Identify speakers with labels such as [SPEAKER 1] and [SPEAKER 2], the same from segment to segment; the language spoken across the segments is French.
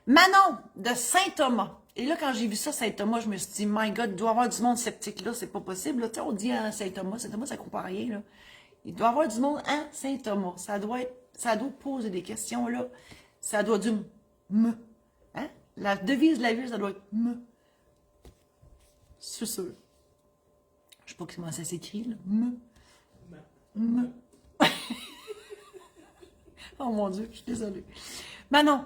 [SPEAKER 1] Manon de Saint-Thomas. Et là, quand j'ai vu ça, Saint-Thomas, je me suis dit, my God, il doit y avoir du monde sceptique là, c'est pas possible. Là. Tu sais, on dit hein, Saint-Thomas, Saint-Thomas, ça ne comprend rien. Là. Il doit y avoir du monde, hein, Saint-Thomas. Ça doit poser des questions, là. Ça doit du me. Hein? La devise de la ville, ça doit être me. C'est sûr. Je sais pas comment ça s'écrit, là. Me. Oh mon Dieu, je suis désolée. Manon.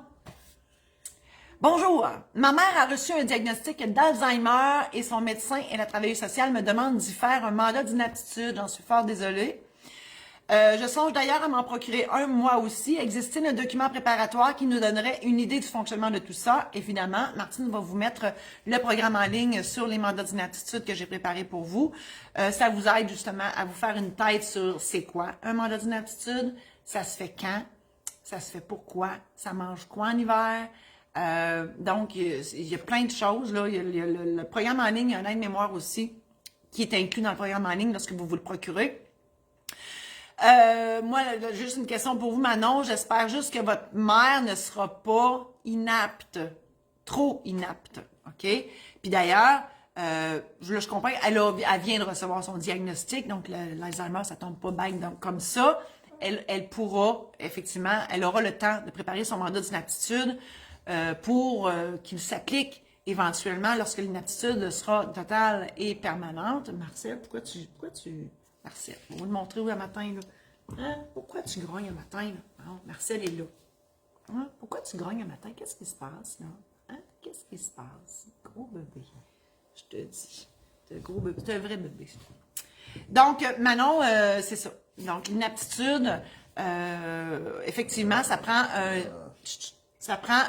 [SPEAKER 1] Bonjour. Ma mère a reçu un diagnostic d'Alzheimer et son médecin et la travailleuse sociale me demande d'y faire un mandat d'inaptitude. J'en suis fort désolée. Je songe d'ailleurs à m'en procurer un moi aussi. Existe-t-il un document préparatoire qui nous donnerait une idée du fonctionnement de tout ça? Évidemment, Martine va vous mettre le programme en ligne sur les mandats d'inaptitude que j'ai préparé pour vous. Ça vous aide justement à vous faire une tête sur c'est quoi un mandat d'inaptitude, ça se fait quand, ça se fait pourquoi, ça mange quoi en hiver. Donc, il y a plein de choses. Là. Il y a le programme en ligne, il y a un aide-mémoire aussi qui est inclus dans le programme en ligne lorsque vous vous le procurez. Moi, juste une question pour vous, Manon. J'espère juste que votre mère ne sera pas inapte, trop inapte, OK? Puis d'ailleurs, je comprends, elle vient de recevoir son diagnostic, donc l'Alzheimer, ça tombe pas bien. Donc comme ça, elle pourra, effectivement, elle aura le temps de préparer son mandat d'inaptitude pour qu'il s'applique éventuellement lorsque l'inaptitude sera totale et permanente. Marcel, pourquoi tu... Marcel, on va le montrer où le matin, là. Hein? Pourquoi tu grognes le matin, là? Non, Marcel est là. Hein? Pourquoi tu grognes le matin? Qu'est-ce qui se passe, là? Hein? Qu'est-ce qui se passe? Gros bébé. Je te dis. C'est un gros bébé. C'est un vrai bébé. Donc, Manon, c'est ça. Donc, l'inaptitude, effectivement, ça prend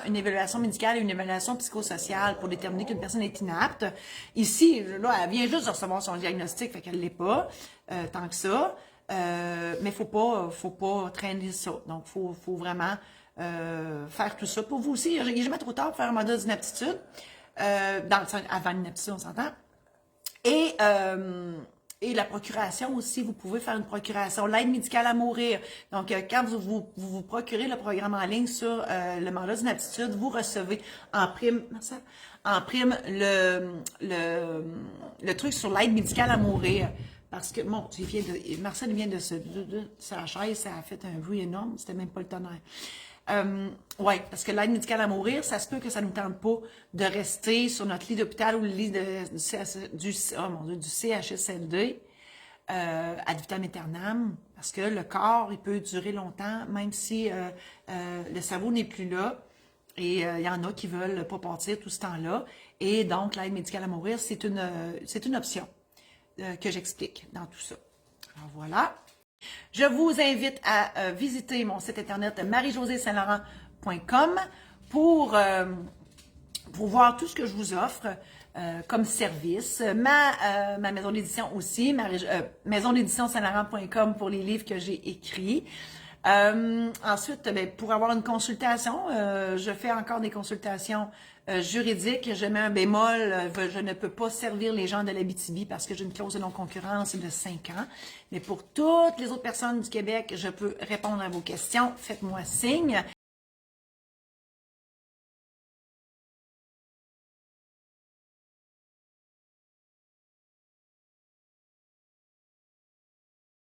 [SPEAKER 1] une évaluation médicale et une évaluation psychosociale pour déterminer qu'une personne est inapte. Ici, là, elle vient juste de recevoir son diagnostic, fait qu'elle ne l'est pas, tant que ça. Mais faut pas traîner ça. Donc, faut vraiment faire tout ça. Pour vous aussi, il n'est jamais trop tard pour faire un mandat d'inaptitude. Avant l'inaptitude, on s'entend. Et la procuration aussi, vous pouvez faire une procuration, l'aide médicale à mourir. Donc, quand vous procurez le programme en ligne sur le mandat d'inaptitude, vous recevez en prime, le truc sur l'aide médicale à mourir. Parce que, bon, Marcel vient de sa chaise, ça a fait un bruit énorme, c'était même pas le tonnerre. Oui, parce que l'aide médicale à mourir, ça se peut que ça ne nous tente pas de rester sur notre lit d'hôpital ou le lit du CHSLD ad vitam aeternam, parce que le corps, il peut durer longtemps, même si le cerveau n'est plus là. Et il y en a qui veulent pas partir tout ce temps-là. Et donc, l'aide médicale à mourir, c'est une option que j'explique dans tout ça. Alors voilà. Je vous invite à visiter mon site internet marie-josée-saint-laurent.com pour voir tout ce que je vous offre comme service. Ma maison d'édition aussi, maison d'édition saint-laurent.com pour les livres que j'ai écrits. Ensuite, pour avoir une consultation, je fais encore des consultations juridiques. Je mets un bémol, je ne peux pas servir les gens de l'Abitibi parce que j'ai une clause de non-concurrence de 5 ans. Mais pour toutes les autres personnes du Québec, je peux répondre à vos questions. Faites-moi signe.